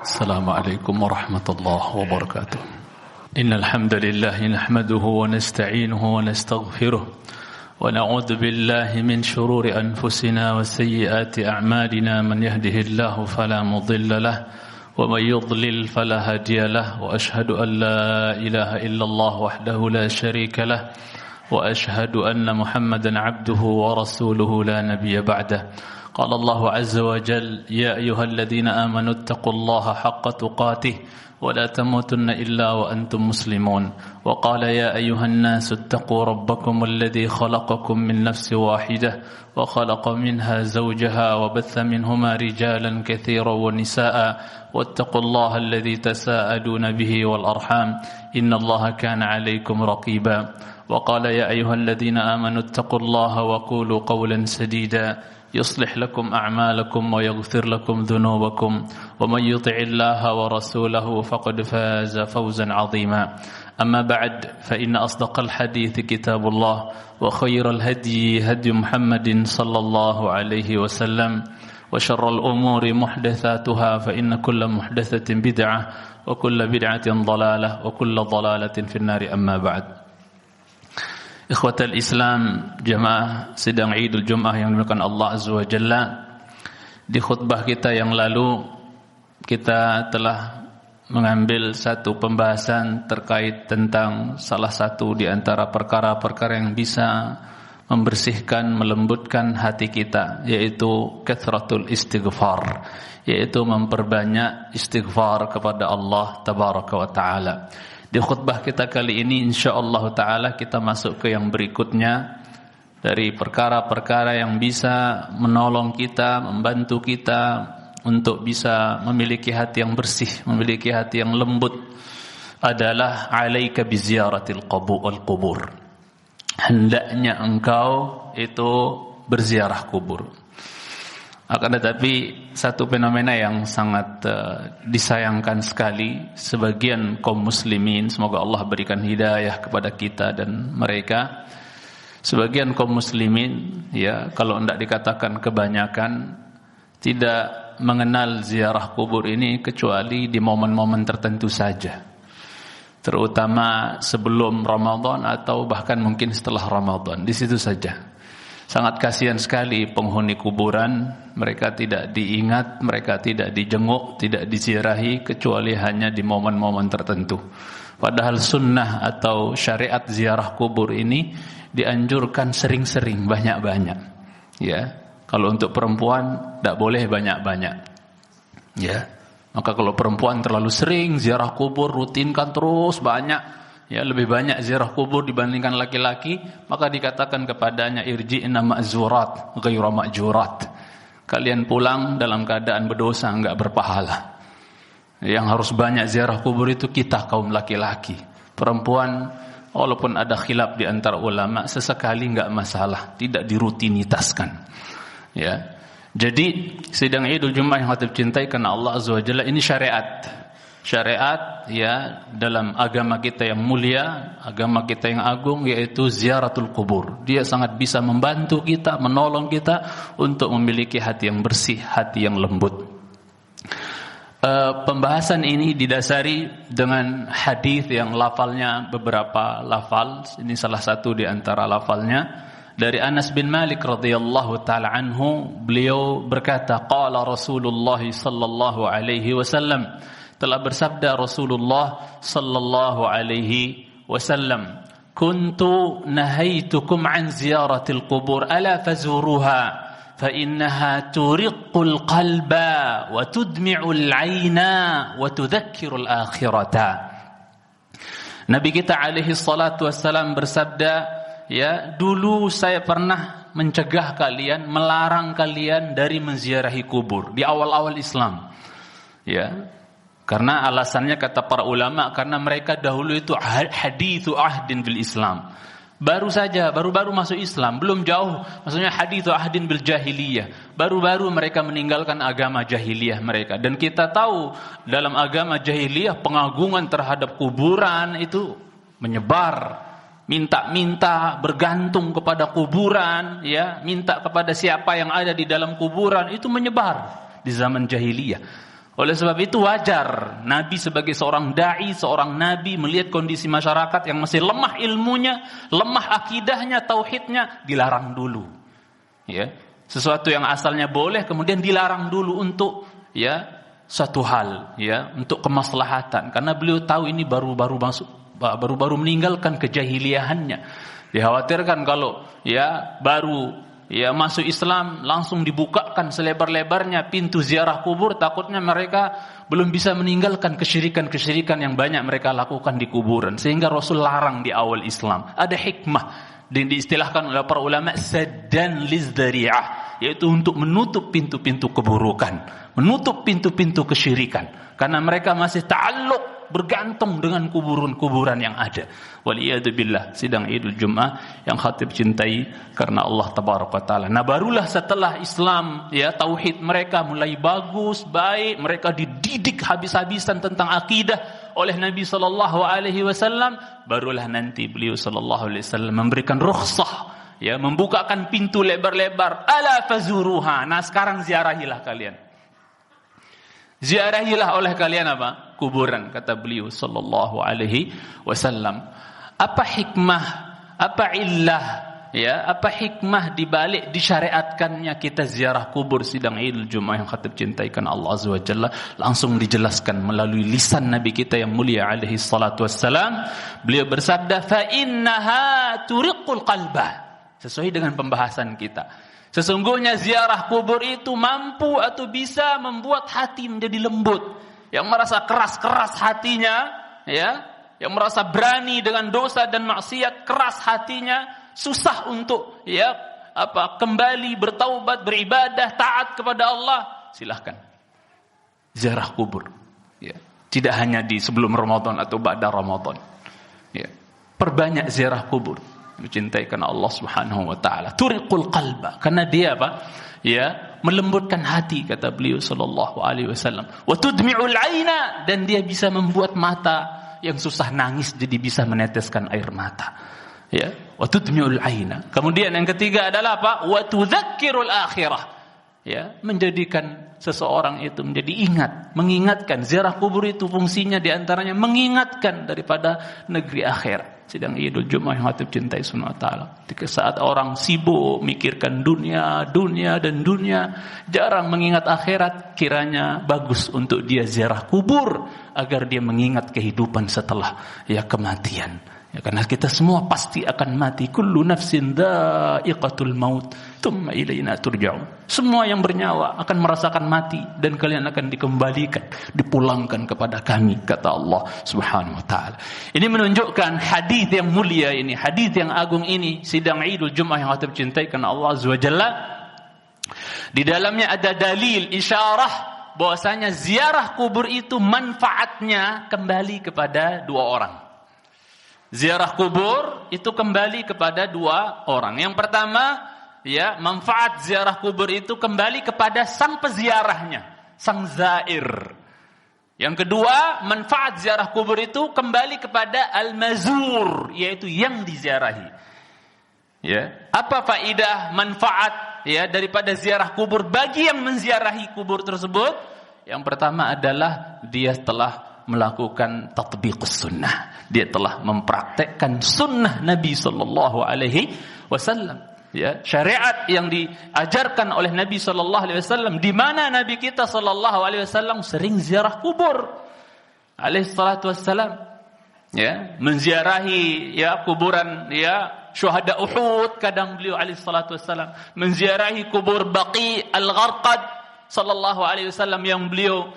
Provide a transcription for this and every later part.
السلام عليكم ورحمة الله وبركاته. إن الحمد لله نحمده ونستعينه ونستغفره ونعوذ بالله من شرور أنفسنا وسيئات أعمالنا. من يهده الله فلا مضل له ومن يضلل فلا هادي له وأشهد أن لا إله إلا الله وحده لا شريك له وأشهد أن محمدا عبده ورسوله لا نبي بعده. قال الله عز وجل: يا أيها الذين آمنوا اتقوا الله حق تقاته ولا تموتن إلا وأنتم مسلمون. وقال: يا أيها الناس اتقوا ربكم الذي خلقكم من نفس واحدة وخلق منها زوجها وبث منهما رجالا كثيرا ونساء واتقوا الله الذي تساءلون به والأرحام إن الله كان عليكم رقيبا. وقال: يا أيها الذين آمنوا اتقوا الله وقولوا قولا سديدا يصلح لكم أعمالكم ويغفر لكم ذنوبكم ومن يطع الله ورسوله فقد فاز فوزا عظيما. أما بعد فإن أصدق الحديث كتاب الله وخير الهدي هدي محمد صلى الله عليه وسلم وشر الأمور محدثاتها فإن كل محدثة بدعة وكل بدعة ضلالة وكل ضلالة في النار. أما بعد. Ikhwatal Islam, jamaah sidang Idul Jum'ah yang dimuliakan Allah Azza wa Jalla. Di khutbah kita yang lalu kita telah mengambil satu pembahasan terkait tentang salah satu di antara perkara-perkara yang bisa membersihkan, melembutkan hati kita, yaitu kathratul istighfar, yaitu memperbanyak istighfar kepada Allah Tabaraka wa Ta'ala. Di khutbah kita kali ini insyaallah ta'ala kita masuk ke yang berikutnya dari perkara-perkara yang bisa menolong kita, membantu kita untuk bisa memiliki hati yang bersih, memiliki hati yang lembut, adalah alaika biziaratil qubur. Hendaknya engkau itu berziarah kubur. Akan tetapi satu fenomena yang sangat disayangkan sekali, sebagian kaum muslimin, semoga Allah berikan hidayah kepada kita dan mereka, sebagian kaum muslimin, ya, kalau tidak dikatakan kebanyakan, tidak mengenal ziarah kubur ini kecuali di momen-momen tertentu saja, terutama sebelum Ramadan atau bahkan mungkin setelah Ramadan. Di situ saja. Sangat kasihan sekali penghuni kuburan, mereka tidak diingat, mereka tidak dijenguk, tidak diziarahi kecuali hanya di momen-momen tertentu. Padahal sunnah atau syariat ziarah kubur ini dianjurkan sering-sering, banyak-banyak. Ya, kalau untuk perempuan tidak boleh banyak-banyak. Ya, maka kalau perempuan terlalu sering ziarah kubur, rutinkan terus banyak, ya, lebih banyak ziarah kubur dibandingkan laki-laki, maka dikatakan kepadanya irji'na ma'zurat ghairu ma'jurat. Kalian pulang dalam keadaan berdosa, enggak berpahala. Yang harus banyak ziarah kubur itu kita kaum laki-laki. Perempuan walaupun ada khilaf di antara ulama, sesekali enggak masalah, tidak dirutinitaskan. Ya. Jadi sidang Idul Jum'ah yang hati cintai karena Allah Azza wa Jalla, ini syariat. Syariat, ya, dalam agama kita yang mulia, agama kita yang agung, yaitu ziaratul kubur. Dia sangat bisa membantu kita, menolong kita untuk memiliki hati yang bersih, hati yang lembut. Pembahasan ini didasari dengan hadis yang lafalnya beberapa lafal. Ini salah satu di antara lafalnya dari Anas bin Malik radhiyallahu taala anhu. Beliau berkata, qala Rasulullah sallallahu alaihi wasallam, telah bersabda Rasulullah sallallahu alaihi wasallam, kuntu nahaitukum an ziyaratil qubur ala fazuruha fa innaha turiqul qalba wa tudmi'ul 'aina wa tudzakkirul akhirata. Nabi kita alaihi salatu wassalam bersabda, ya, dulu saya pernah mencegah kalian, melarang kalian dari menziarahi kubur di awal-awal Islam. Ya, karena alasannya kata para ulama, karena mereka dahulu itu hadithu ahdin bil Islam. Baru masuk Islam, belum jauh, maksudnya hadithu ahdin bil jahiliyah. Baru-baru mereka meninggalkan agama jahiliyah mereka. Dan kita tahu dalam agama jahiliyah pengagungan terhadap kuburan itu menyebar. Minta-minta, bergantung kepada kuburan, ya, minta kepada siapa yang ada di dalam kuburan, itu menyebar di zaman jahiliyah. Oleh sebab itu wajar Nabi sebagai seorang dai, seorang nabi melihat kondisi masyarakat yang masih lemah ilmunya, lemah akidahnya, tauhidnya, dilarang dulu. Ya, sesuatu yang asalnya boleh kemudian dilarang dulu untuk suatu hal, untuk kemaslahatan. Karena beliau tahu ini baru meninggalkan kejahiliahannya. Dikhawatirkan kalau baru masuk Islam langsung dibukakan selebar-lebarnya pintu ziarah kubur, takutnya mereka belum bisa meninggalkan kesyirikan-kesyirikan yang banyak mereka lakukan di kuburan, sehingga Rasul larang di awal Islam. Ada hikmah diistilahkan oleh para ulama saddan lizdari'ah, yaitu untuk menutup pintu-pintu keburukan, menutup pintu-pintu kesyirikan, karena mereka masih ta'alluq, bergantung dengan kuburan-kuburan yang ada. Waliyadzubillah, sidang Idul Jum'ah yang khatib cintai karena Allah tabaraka taala. Nah, barulah setelah Islam tauhid mereka mulai bagus, baik, mereka dididik habis-habisan tentang akidah oleh Nabi sallallahu alaihi wasallam, barulah nanti beliau sallallahu alaihi wasallam memberikan rukhsah, membukakan pintu lebar-lebar, ala fazuruha. Nah, sekarang ziarahilah kalian. Ziarahilah oleh kalian apa? Kuburan, kata beliau sallallahu alaihi wasallam. Apa hikmah, apa illah, apa hikmah dibalik disyariatkannya kita ziarah kubur sidang Idul Jum'ah yang khatib cintaikan Allah Azza wa Jalla? Langsung dijelaskan melalui lisan Nabi kita yang mulia alaihi salatu wassalam. Beliau bersabda, fa innaha turiqul qalba. Sesuai dengan pembahasan kita, sesungguhnya ziarah kubur itu mampu atau bisa membuat hati menjadi lembut. Yang merasa keras-keras hatinya, yang merasa berani dengan dosa dan maksiat, keras hatinya, susah untuk kembali bertaubat, beribadah, taat kepada Allah. Silahkan ziarah kubur. Tidak hanya di sebelum Ramadan atau ba'da Ramadan. Perbanyak ziarah kubur. Mencintaikan Allah Subhanahu wa taala. Turiqul qalba, karena dia melembutkan hati, kata beliau sallallahu alaihi wasallam. Wa tudmi'ul aina, dan dia bisa membuat mata yang susah nangis jadi bisa meneteskan air mata. Wa tudmi'ul aina. Kemudian yang ketiga adalah apa? Wa tudzakkirul akhirah. Menjadikan seseorang itu menjadi ingat, mengingatkan. Ziarah kubur itu fungsinya diantaranya mengingatkan daripada negeri akhirat. Sidang Idul Jum'ah yang khatib cintai sunnah ta'ala. Ketika saat orang sibuk mikirkan dunia, jarang mengingat akhirat, kiranya bagus untuk dia ziarah kubur agar dia mengingat kehidupan setelah kematian. Karena kita semua pasti akan mati. Kullu nafsin dha'iqatul maut, tsumma ilaina turja'un. Semua yang bernyawa akan merasakan mati dan kalian akan dikembalikan, dipulangkan kepada kami, kata Allah Subhanahu wa taala. Ini menunjukkan hadis yang mulia ini, hadis yang agung ini, sidang Idul Jum'ah yang khatib cintai karena Allah Azza wa Jalla. Di dalamnya ada dalil isyarah bahwasanya ziarah kubur itu manfaatnya kembali kepada dua orang. Ziarah kubur itu kembali kepada dua orang. Yang pertama, manfaat ziarah kubur itu kembali kepada sang peziarahnya, sang zair. Yang kedua, manfaat ziarah kubur itu kembali kepada al-mazur, yaitu yang diziarahi. Apa faidah manfaat daripada ziarah kubur bagi yang menziarahi kubur tersebut? Yang pertama adalah dia telah melakukan tatbiqus sunnah. Dia telah mempraktekkan sunnah Nabi sallallahu alaihi wasallam. Syariat yang diajarkan oleh Nabi sallallahu alaihi wasallam, di mana Nabi kita sallallahu alaihi wasallam sering ziarah kubur. Alaihi salatu wassalam. Menziarahi kuburan syuhada Uhud, kadang beliau alaihi salatu wassalam menziarahi kubur Baqi al-Gharqad sallallahu alaihi wasallam yang beliau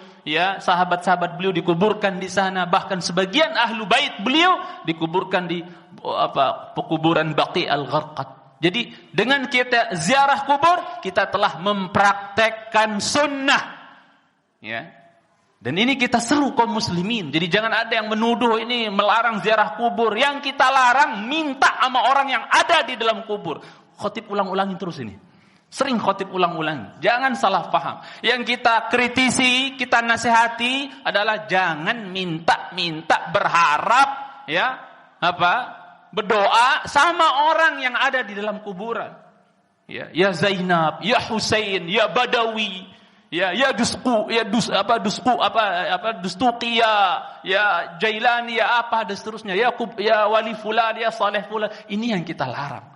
sahabat-sahabat beliau dikuburkan di sana, bahkan sebagian ahlu bait beliau dikuburkan di pekuburan Baqi al-Gharqad. Jadi dengan kita ziarah kubur, kita telah mempraktekkan sunnah. Dan ini kita seru kaum muslimin. Jadi jangan ada yang menuduh ini melarang ziarah kubur. Yang kita larang minta sama orang yang ada di dalam kubur. Khotib ulang-ulangin terus ini. Sering khotib ulang-ulang. Jangan salah paham. Yang kita kritisi, kita nasihati adalah jangan minta-minta berharap berdoa sama orang yang ada di dalam kuburan. Ya Zainab, ya Husain, ya Badawi, Ya Dustuqi, ya Jailani, ya apa dan seterusnya, ya wali fulan, ya saleh fulan. Ini yang kita larang.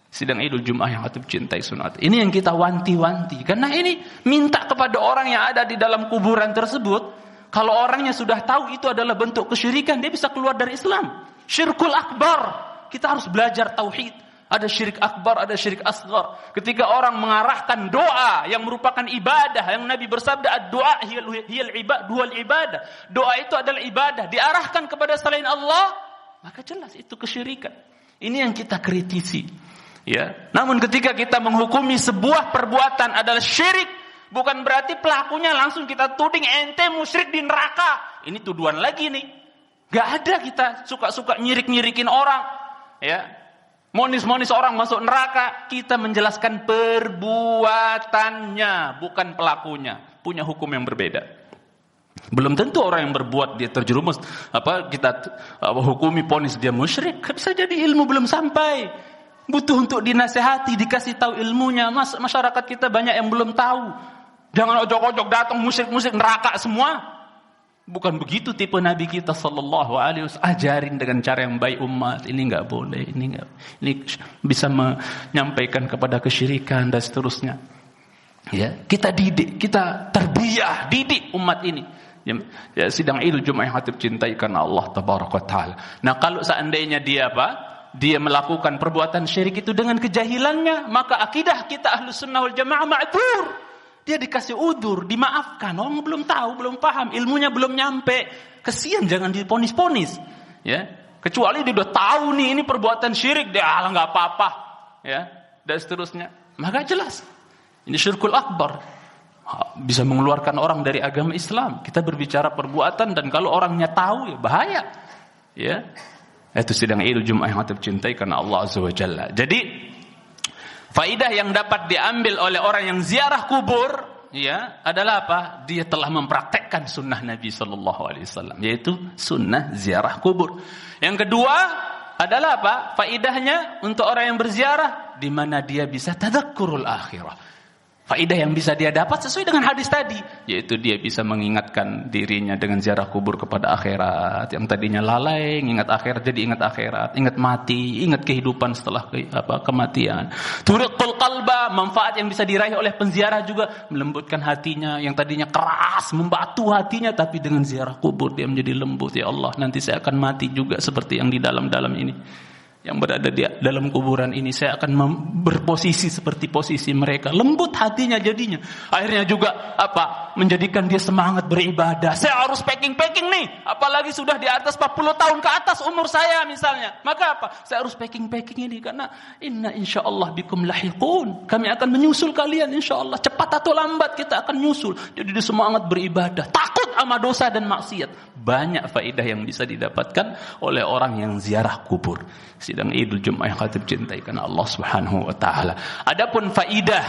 Sidang Idul Jum'ah yang hatib cintai sunat. Ini yang kita wanti-wanti. Karena ini minta kepada orang yang ada di dalam kuburan tersebut. Kalau orangnya sudah tahu itu adalah bentuk kesyirikan, dia bisa keluar dari Islam. Syirkul akbar. Kita harus belajar tauhid. Ada syirik akbar, ada syirik asghar. Ketika orang mengarahkan doa yang merupakan ibadah, yang Nabi bersabda ad-du'a hiyal ibadah. Doa itu adalah ibadah, diarahkan kepada selain Allah, maka jelas itu kesyirikan. Ini yang kita kritisi. Ya. Namun ketika kita menghukumi sebuah perbuatan adalah syirik, bukan berarti pelakunya langsung kita tuding ente musyrik di neraka. Ini tuduhan lagi nih. Gak ada kita suka-suka nyirik-nyirikin orang. Ya. Monis-monis orang masuk neraka, kita menjelaskan perbuatannya, bukan pelakunya. Punya hukum yang berbeda. Belum tentu orang yang berbuat dia terjerumus, kita hukumi ponis dia musyrik. Bisa jadi ilmu belum sampai. Butuh untuk dinasehati, dikasih tahu ilmunya. Masyarakat kita banyak yang belum tahu. Jangan ojok-ojok datang musyrik-musyrik neraka semua. Bukan begitu tipe Nabi kita sallallahu alaihi wasallam. Ajarin dengan cara yang baik umat. Ini enggak boleh, ini bisa menyampaikan kepada kesyirikan dan seterusnya. Ya, kita didik, kita terbiah, didik umat ini. Ya, sidang Idul Jum'ah yang hatib cintai karena Allah tabaraka taala. Nah, kalau seandainya dia dia melakukan perbuatan syirik itu dengan kejahilannya, maka akidah kita Ahlus Sunnah wal Jamaah ma'dzur. Dia dikasih udzur, dimaafkan. Orang belum tahu, belum paham, ilmunya belum nyampe. Kesian, jangan diponis-ponis. Ya, kecuali dia udah tahu nih ini perbuatan syirik, dia nggak apa-apa. Ya, dan seterusnya. Maka jelas, ini syirkul akbar. Bisa mengeluarkan orang dari agama Islam. Kita berbicara perbuatan dan kalau orangnya tahu, ya bahaya. Ya, itu sidang Idul Jum'ah yang hatib cintai karena Allah Azza wa Jalla. Jadi faidah yang dapat diambil oleh orang yang ziarah kubur, ya, adalah apa? Dia telah mempraktekkan sunnah Nabi sallallahu alaihi wasallam, yaitu sunnah ziarah kubur. Yang kedua adalah apa? Faidahnya untuk orang yang berziarah, di mana dia bisa tadzakkurul akhirah. Faidah yang bisa dia dapat sesuai dengan hadis tadi, yaitu dia bisa mengingatkan dirinya dengan ziarah kubur kepada akhirat. Yang tadinya lalai, ingat akhirat jadi ingat akhirat, ingat mati, ingat kehidupan setelah kematian. Turiqul qalba, manfaat yang bisa diraih oleh penziarah juga melembutkan hatinya. Yang tadinya keras, membatu hatinya, tapi dengan ziarah kubur dia menjadi lembut. Ya Allah, nanti saya akan mati juga seperti yang di dalam-dalam ini. Yang berada di dalam kuburan ini, saya akan berposisi seperti posisi mereka. Lembut hatinya jadinya. Akhirnya juga menjadikan dia semangat beribadah. Saya harus packing nih. Apalagi sudah di atas 40 tahun ke atas umur saya misalnya. Maka saya harus packing ini karena inna insyaallah bikum lahiqun. Kami akan menyusul kalian insyaallah. Cepat atau lambat kita akan nyusul. Jadi dia semangat beribadah. Takut sama dosa dan maksiat. Banyak faedah yang bisa didapatkan oleh orang yang ziarah kubur. Sidang Idul Jum'ah yang hatib cintai karena Allah Subhanahu wa taala. Adapun faidah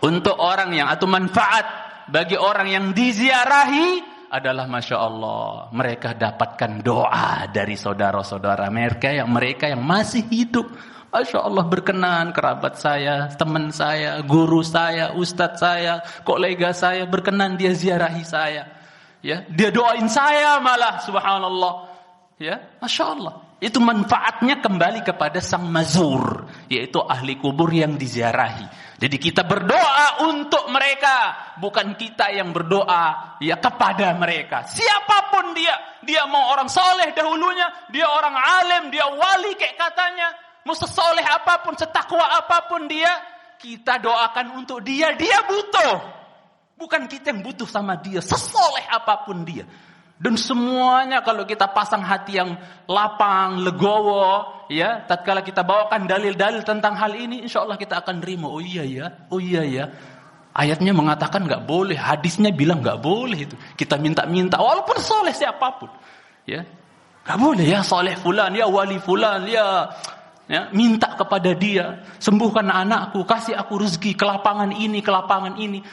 untuk orang yang atau manfaat bagi orang yang diziarahi adalah Masya Allah, mereka dapatkan doa dari saudara-saudara mereka yang masih hidup. Masya Allah, berkenan kerabat saya, teman saya, guru saya, ustadz saya, kolega saya berkenan dia ziarahi saya. Ya, dia doain saya malah, subhanallah. Ya, Masya Allah. Itu manfaatnya kembali kepada sang mazur, yaitu ahli kubur yang diziarahi. Jadi kita berdoa untuk mereka, bukan kita yang berdoa ya kepada mereka. Siapapun dia mau orang soleh dahulunya, dia orang alim, dia wali kayak katanya, mau sesoleh apapun, setakwa apapun dia, kita doakan untuk dia butuh. Bukan kita yang butuh sama dia, sesoleh apapun dia. Dan semuanya kalau kita pasang hati yang lapang, legowo, ya, tatkala kita bawakan dalil-dalil tentang hal ini, insya Allah kita akan terima. Oh iya ya. Ayatnya mengatakan nggak boleh, hadisnya bilang nggak boleh itu. Kita minta-minta, walaupun soleh siapapun, ya, nggak boleh ya soleh fulan, ya wali fulan, ya, minta kepada dia, sembuhkan anakku, kasih aku rezeki, ke lapangan ini.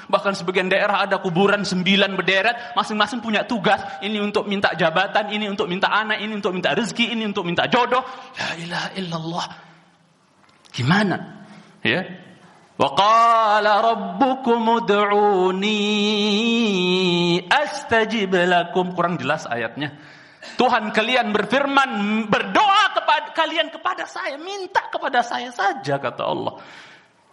Bahkan sebagian daerah ada kuburan 9 berderet, masing-masing punya tugas. Ini untuk minta jabatan, ini untuk minta anak, ini untuk minta rezeki, ini untuk minta jodoh. La ilaha illallah. Gimana? Ya. Wa qala rabbukum ud'uni astajib lakum. Kurang jelas ayatnya. Tuhan kalian berfirman, berdoa kepada saya, minta kepada saya saja, kata Allah.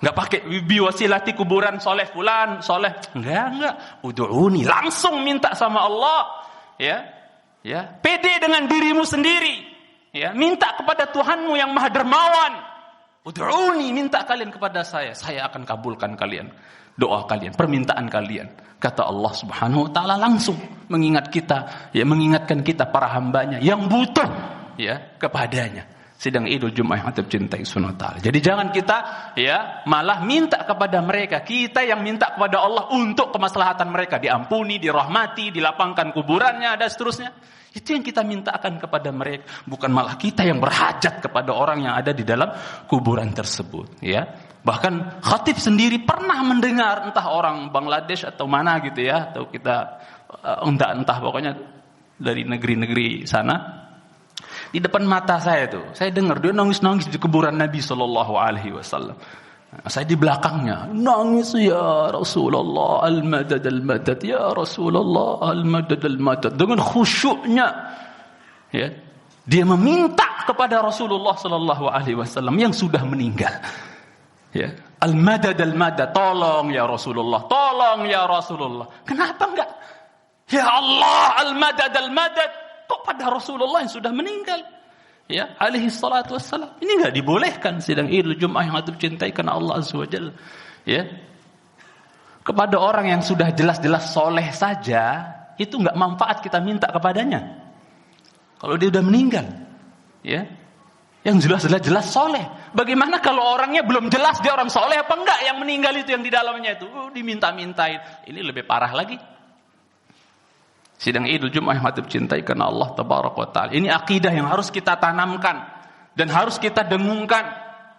Enggak pakai biwasilati kuburan soleh fulan, soleh. Enggak. Ud'uni, langsung minta sama Allah. Ya. Pede dengan dirimu sendiri. Ya, minta kepada Tuhanmu yang Maha Dermawan. Ud'uni, minta kalian kepada saya akan kabulkan kalian doa kalian, permintaan kalian. Kata Allah Subhanahu wa taala langsung mengingatkan kita para hambanya yang butuh kepadanya. Sidang Idul Jumat yang tercintai Subhanahu wa taala. Jadi jangan kita malah minta kepada mereka, kita yang minta kepada Allah untuk kemaslahatan mereka, diampuni, dirahmati, dilapangkan kuburannya dan seterusnya. Itu yang kita mintakan kepada mereka, bukan malah kita yang berhajat kepada orang yang ada di dalam kuburan tersebut, ya. Bahkan khatib sendiri pernah mendengar entah orang Bangladesh atau mana gitu ya, atau kita entah pokoknya dari negeri-negeri sana. Di depan mata saya tuh, saya dengar dia nangis-nangis di kuburan Nabi sallallahu alaihi wasallam. Saya di belakangnya nangis, ya Rasulullah al-madad al-madad, ya Rasulullah al-madad al-madad, dengan khusyuknya ya dia meminta kepada Rasulullah sallallahu alaihi wasallam yang sudah meninggal, ya, al-madad al-madad, tolong ya Rasulullah, tolong ya Rasulullah. Kenapa enggak ya Allah al-madad al-madad kok pada Rasulullah yang sudah meninggal, ya, alaihi salatu wassalam? Ini enggak dibolehkan. Sidang Idul Jumat yang dicintai karena Allah Azza wa Jalla, ya. Kepada orang yang sudah jelas-jelas soleh saja itu enggak manfaat kita minta kepadanya. Kalau dia udah meninggal, ya, yang jelas-jelas soleh. Bagaimana kalau orangnya belum jelas dia orang soleh apa enggak, yang meninggal itu yang di dalamnya itu diminta-mintain? Ini lebih parah lagi. Sidang Idul Jumat yang dicintai karena Allah Tabaraka wa Ta'ala. Ini akidah yang harus kita tanamkan dan harus kita dengungkan,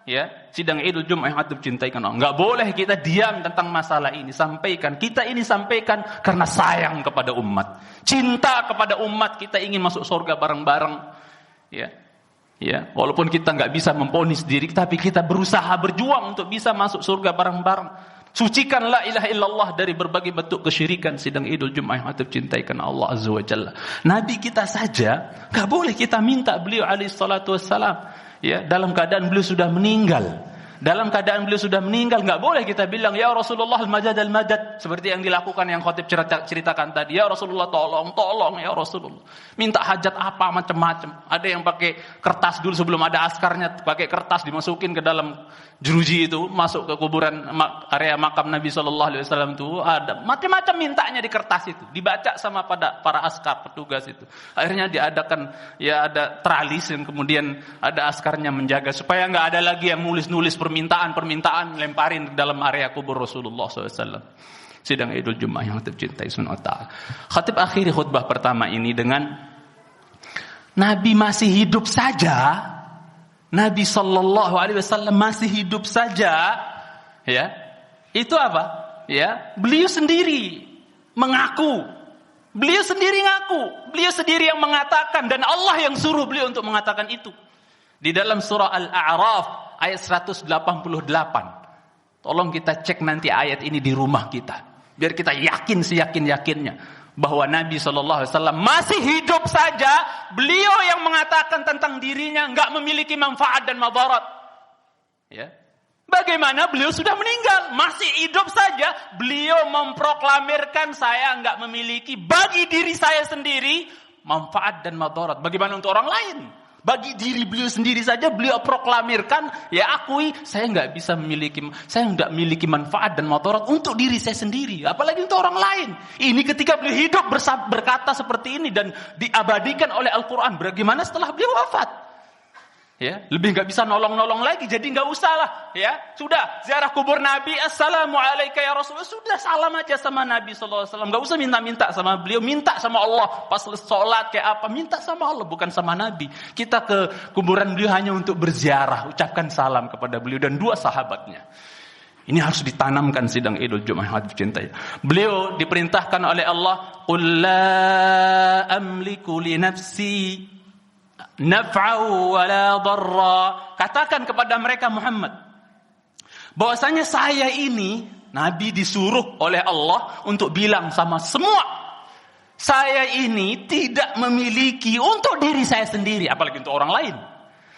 ya. Sidang Idul Jumat yang dicintai karena Allah. Enggak boleh kita diam tentang masalah ini. Sampaikan. Kita ini sampaikan karena sayang kepada umat, cinta kepada umat. Kita ingin masuk surga bareng-bareng, ya. Ya, walaupun kita enggak bisa memponis diri, tapi kita berusaha berjuang untuk bisa masuk surga bareng-bareng. Sucikan la ilaha illallah dari berbagai bentuk kesyirikan. Sidang Idul Jumat yang dicintai karena Allah Azza wa Jalla. Nabi kita saja enggak boleh kita minta beliau alaihi salatu wassalam, ya, dalam keadaan beliau sudah meninggal. Dalam keadaan beliau sudah meninggal enggak boleh kita bilang ya Rasulullah al-madad al-madad seperti yang dilakukan yang khatib ceritakan tadi. Ya Rasulullah tolong ya Rasulullah. Minta hajat apa macam-macam. Ada yang pakai kertas dulu sebelum ada askarnya, pakai kertas dimasukin ke dalam jeruji itu, masuk ke kuburan area makam Nabi sallallahu alaihi wasallam itu, ada macam-macam mintanya di kertas itu, dibaca sama para askar petugas itu. Akhirnya diadakan ya ada tralis dan kemudian ada askarnya menjaga supaya enggak ada lagi yang nulis-nulis permintaan lemparin ke dalam area kubur Rasulullah SAW. Sidang Idul Jumat yang tercintai Subhanahu wa Ta'ala. Khatib akhiri khutbah pertama ini dengan Nabi masih hidup saja. Nabi sallallahu alaihi wasallam masih hidup saja, ya. Itu apa? Ya, beliau sendiri mengaku. Beliau sendiri ngaku. Beliau sendiri yang mengatakan dan Allah yang suruh beliau untuk mengatakan itu. Di dalam surah Al-A'raf ayat 188. Tolong kita cek nanti ayat ini di rumah kita. Biar kita yakin seyakin-yakinnya bahwa Nabi SAW masih hidup saja. Beliau yang mengatakan tentang dirinya enggak memiliki manfaat dan madarat, ya. Bagaimana beliau sudah meninggal, masih hidup saja beliau memproklamirkan saya enggak memiliki bagi diri saya sendiri manfaat dan madarat. Bagaimana untuk orang lain? Bagi diri beliau sendiri saja beliau proklamirkan, ya akui saya enggak memiliki manfaat dan madarat untuk diri saya sendiri, apalagi untuk orang lain. Ini ketika beliau hidup berkata seperti ini dan diabadikan oleh Al-Qur'an. Bagaimana setelah beliau wafat? Ya, lebih enggak bisa nolong-nolong lagi, jadi enggak usahlah, ya. Sudah ziarah kubur Nabi, assalamu alayka ya Rasulullah, sudah salam aja sama Nabi sallallahu alaihi wasallam. Enggak usah minta-minta sama beliau, minta sama Allah. Pas salat kayak apa, minta sama Allah, bukan sama Nabi. Kita ke kuburan beliau hanya untuk berziarah, ucapkan salam kepada beliau dan dua sahabatnya. Ini harus ditanamkan sidang Idul Jumat yang dicintai. Beliau diperintahkan oleh Allah, qul la amliku li nafsi naf'au wa la darra. Katakan kepada mereka Muhammad Bahwasanya saya ini Nabi disuruh oleh Allah untuk bilang sama semua, saya ini tidak memiliki untuk diri saya sendiri, apalagi untuk orang lain.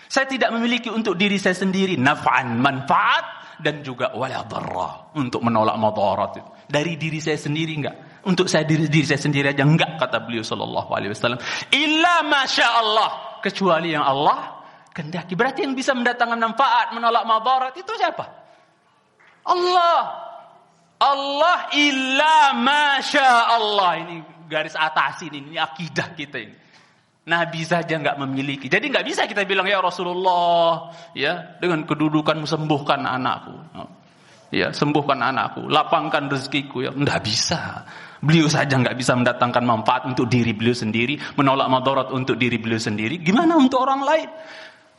Saya tidak memiliki untuk diri saya sendiri naf'an, manfaat, dan juga wala dharra, untuk menolak madarat. Dari diri saya sendiri enggak. Untuk saya diri saya sendiri aja enggak, kata beliau sallallahu alaihi wasallam. Illa masya Allah, kecuali yang Allah kehendaki. Berarti yang bisa mendatangkan manfaat, menolak madarat itu siapa? Allah. Allah illa masya Allah. Ini garis atas ini akidah kita ini. Nabi saja enggak memiliki. Jadi enggak bisa kita bilang ya Rasulullah, ya, dengan kedudukanmu sembuhkan anakku. Ya, sembuhkan anakku, lapangkan rezekiku, ya. Enggak bisa. Beliau saja enggak bisa mendatangkan manfaat untuk diri beliau sendiri, menolak madarat untuk diri beliau sendiri. Gimana untuk orang lain?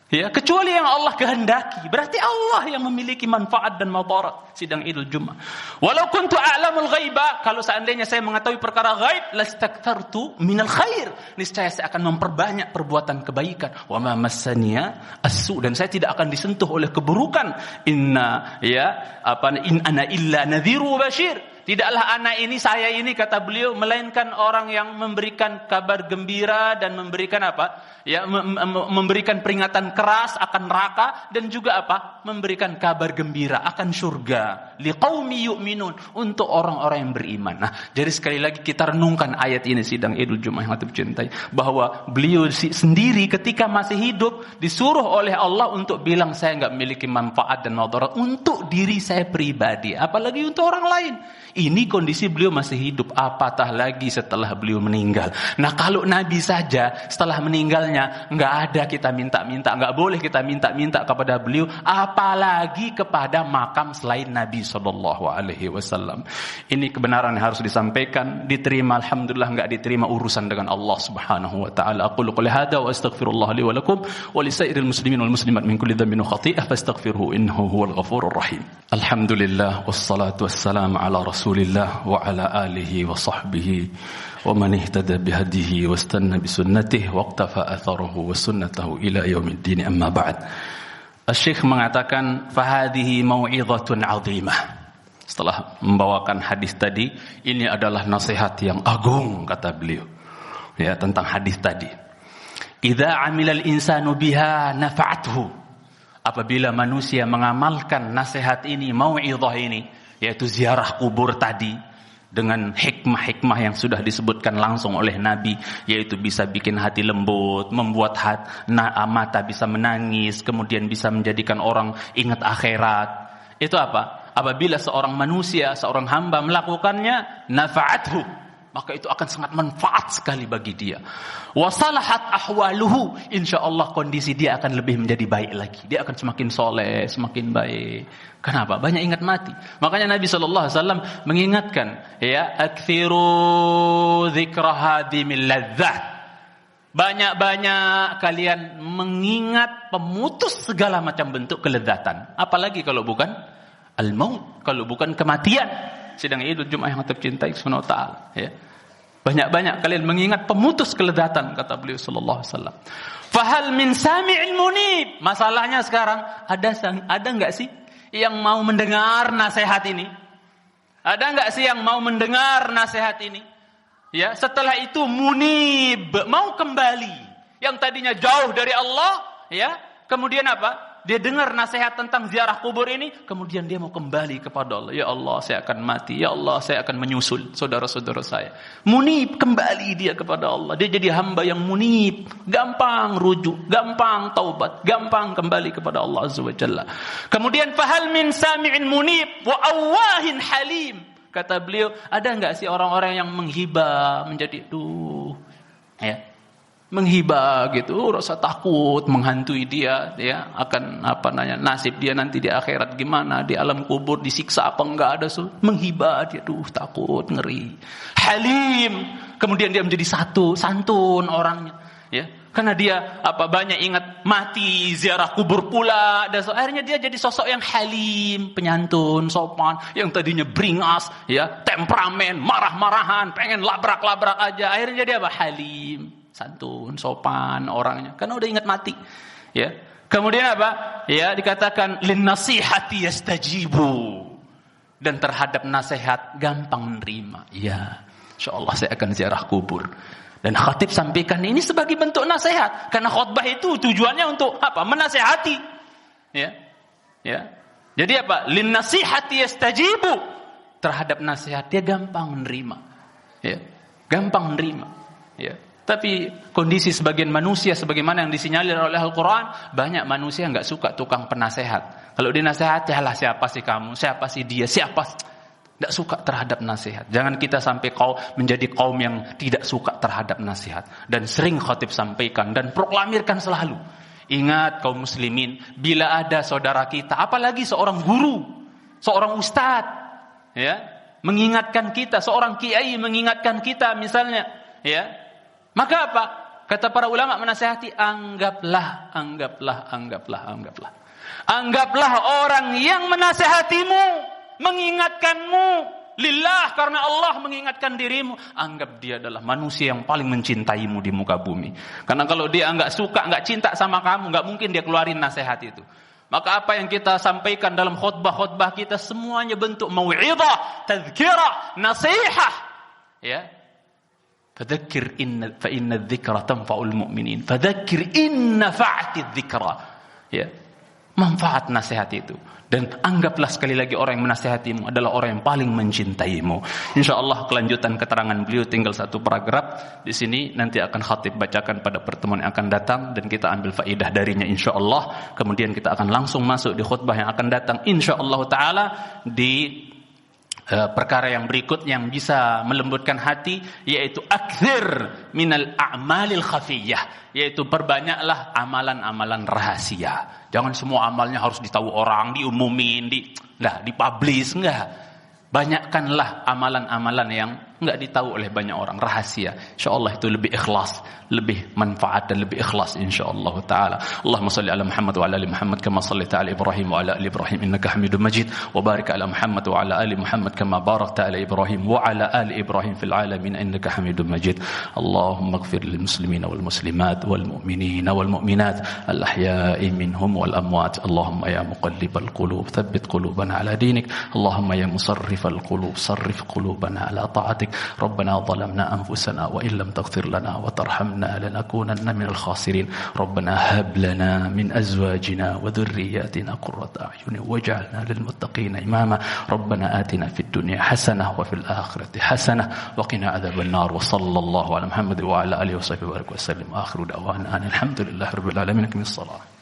Ya, kecuali yang Allah kehendaki. Berarti Allah yang memiliki manfaat dan madarat. Sidang Idul Jumat. Walau kuntu a'lamul ghaiba, kalau seandainya saya mengetahui perkara ghaib, lastakthartu minal khair. Niscaya saya akan memperbanyak perbuatan kebaikan. Wa ma massaniya as-su, dan saya tidak akan disentuh oleh keburukan. In ana illa nadhiru wa bashir. Tidaklah anak ini, saya ini, kata beliau, melainkan orang yang memberikan kabar gembira dan memberikan apa? Ya, memberikan peringatan keras akan neraka, dan juga apa? Memberikan kabar gembira akan surga. Liqaumi yu'minun, untuk orang-orang yang beriman. Nah, jadi sekali lagi kita renungkan ayat ini, sidang Idul Jumat yang dicintai, bahwa beliau sendiri ketika masih hidup disuruh oleh Allah untuk bilang saya enggak memiliki manfaat dan madarat untuk diri saya pribadi, apalagi untuk orang lain. Ini kondisi beliau masih hidup, apatah lagi setelah beliau meninggal. Nah, kalau Nabi saja setelah meninggalnya enggak ada kita minta-minta, enggak boleh kita minta-minta kepada beliau, apalagi kepada makam selain Nabi sallallahu alaihi wasallam. Ini kebenaran yang harus disampaikan, diterima alhamdulillah, enggak diterima urusan dengan Allah Subhanahu wa taala. Aqulu qouli hadza wa astaghfirullah li wa lakum wa li sairil muslimin wal muslimat min kulli dhanbin wa khati'ah fastaghfirhu innahu huwal ghafurur rahim. Alhamdulillah wassalatu wassalamu ala Rasulillah wa ala alihi wa sahbihi wa man ihtada bihadihi wastanna bisunnatihi waqtafa atharuhu wa sunnatahu ila yaumiddin, amma ba'd. Asy-Syaikh mengatakan fahadhihi mau'izatun 'azimah. Setelah membawakan hadis tadi, ini adalah nasihat yang agung, kata beliau, ya, tentang hadis tadi. Idza 'amilal insanu biha nafa'athu. Apabila manusia mengamalkan nasihat ini, mau'izah ini, yaitu ziarah kubur tadi, dengan hikmah-hikmah yang sudah disebutkan langsung oleh Nabi, yaitu bisa bikin hati lembut, membuat mata bisa menangis, kemudian bisa menjadikan orang ingat akhirat. Itu apa? Apabila seorang manusia, seorang hamba melakukannya, nafa'athu, maka itu akan sangat manfaat sekali bagi dia. Wasalahat ahwaluhu, insyaallah kondisi dia akan lebih menjadi baik lagi. Dia akan semakin soleh, semakin baik. Kenapa? Banyak ingat mati. Makanya Nabi SAW mengingatkan, ya, akthiru dzikra hadimil ladzat. Banyak-banyak kalian mengingat pemutus segala macam bentuk kelezatan. Apalagi kalau bukan al-maut, kalau bukan kematian. Sidang Idul Jumat yang tercintai subhanahu wa ta'ala, ya. Banyak-banyak kalian mengingat pemutus kelezatan, kata beliau sallallahu alaihi wasallam. Fahal min sami'il munib. Masalahnya sekarang ada enggak sih yang mau mendengar nasihat ini? Ada enggak sih yang mau mendengar nasihat ini? Ya, setelah itu munib, mau kembali. Yang tadinya jauh dari Allah, ya. Kemudian apa? Dia dengar nasihat tentang ziarah kubur ini, kemudian dia mau kembali kepada Allah. Ya Allah, saya akan mati. Ya Allah, saya akan menyusul saudara-saudara saya. Munib, kembali dia kepada Allah. Dia jadi hamba yang munib, gampang rujuk, gampang taubat, gampang kembali kepada Allah Azza wa Jalla. Kemudian fahal min sami'in munib wa awahin halim. Kata beliau, ada enggak sih orang-orang yang menghibah, menjadi ya, menghibah gitu, rasa takut menghantui dia, ya, akan nasib dia nanti di akhirat gimana, di alam kubur disiksa apa enggak, ada menghibah dia, takut, ngeri. Halim, kemudian dia menjadi santun orangnya, ya, karena dia banyak ingat mati, ziarah kubur pula, dan akhirnya dia jadi sosok yang halim, penyantun, sopan, yang tadinya beringas, ya, temperamen, marah-marahan, pengen labrak-labrak aja, akhirnya dia halim, santun, sopan orangnya, karena udah ingat mati, ya. Kemudian apa? Ya, dikatakan linnasihati yastajibu. Dan terhadap nasihat gampang menerima. Ya, insyaallah saya akan ziarah kubur. Dan khatib sampaikan ini sebagai bentuk nasihat. Karena khutbah itu tujuannya untuk apa? Menasihati. Ya. Ya. Jadi apa? Linnasihati yastajibu. Terhadap nasihat dia gampang menerima. Ya. Gampang menerima. Ya. Tapi kondisi sebagian manusia sebagaimana yang disinyalir oleh Al-Quran, banyak manusia enggak suka tukang penasehat. Kalau dinasehati, alah siapa sih kamu? Siapa sih dia? Siapa? Enggak suka terhadap nasihat. Jangan kita sampai menjadi kaum yang tidak suka terhadap nasihat. Dan sering khatib sampaikan dan proklamirkan selalu. Ingat kaum muslimin, bila ada saudara kita, apalagi seorang guru, seorang ustadz, ya, mengingatkan kita, seorang kiai mengingatkan kita misalnya, ya. Maka apa? Kata para ulama menasihati, anggaplah. Anggaplah orang yang menasihatimu, mengingatkanmu, lillah, karena Allah mengingatkan dirimu. Anggap dia adalah manusia yang paling mencintaimu di muka bumi. Karena kalau dia enggak suka, enggak cinta sama kamu, enggak mungkin dia keluarin nasihat itu. Maka apa yang kita sampaikan dalam khutbah-khutbah kita, semuanya bentuk mau'izah, tazkirah, nasihat. Ya. Fadzakir fa inna dzikra tanfa'ul mu'minin. Fadzakir in nafa'ati dzikra. Ya. Manfaat nasihat itu. Dan anggaplah sekali lagi orang yang menasihatimu adalah orang yang paling mencintaimu. Insyaallah kelanjutan keterangan beliau tinggal satu paragraf di sini, nanti akan khatib bacakan pada pertemuan yang akan datang dan kita ambil faedah darinya insyaallah. Kemudian kita akan langsung masuk di khutbah yang akan datang insyaallah taala di perkara yang berikut yang bisa melembutkan hati, yaitu akthir minal a'malil khafiyah, yaitu perbanyaklah amalan-amalan rahasia. Jangan semua amalnya harus ditahu orang, diumumin, dipublish, enggak. Banyakkanlah amalan-amalan yang enggak ditahu oleh banyak orang, rahasia. Insyaallah itu lebih ikhlas, lebih manfaat dan lebih ikhlas insyaallah taala. Allahumma shalli ala Muhammad wa ala ali Muhammad kama shallaita ala Ibrahim wa ala ali Ibrahim innaka Hamidum Majid wa barik ala Muhammad wa ala ali Muhammad kama barakta ala Ibrahim wa ala ali Ibrahim fil alamin innaka Hamidum Majid. Allahumma ighfir lil muslimina wal muslimat wal mu'minina wal mu'minat al ahya'i minhum wal amwat. Allahumma ya muqallibal qulub thabbit qulubana ala dinik. Allahumma ya musarrifal qulub sarrif qulubana ala ta'atik. ربنا ظلمنا أنفسنا وإن لم تغفر لنا وترحمنا لنكونن من الخاسرين. ربنا هب لنا من أزواجنا وذرياتنا قرة أعين واجعلنا للمتقين إماما. ربنا آتنا في الدنيا حسنة وفي الآخرة حسنة وقنا عذاب النار. وصلى الله على محمد وعلى آله وصحبه وسلم. آخر دعوانا أن الحمد لله رب العالمين. من الصلاة.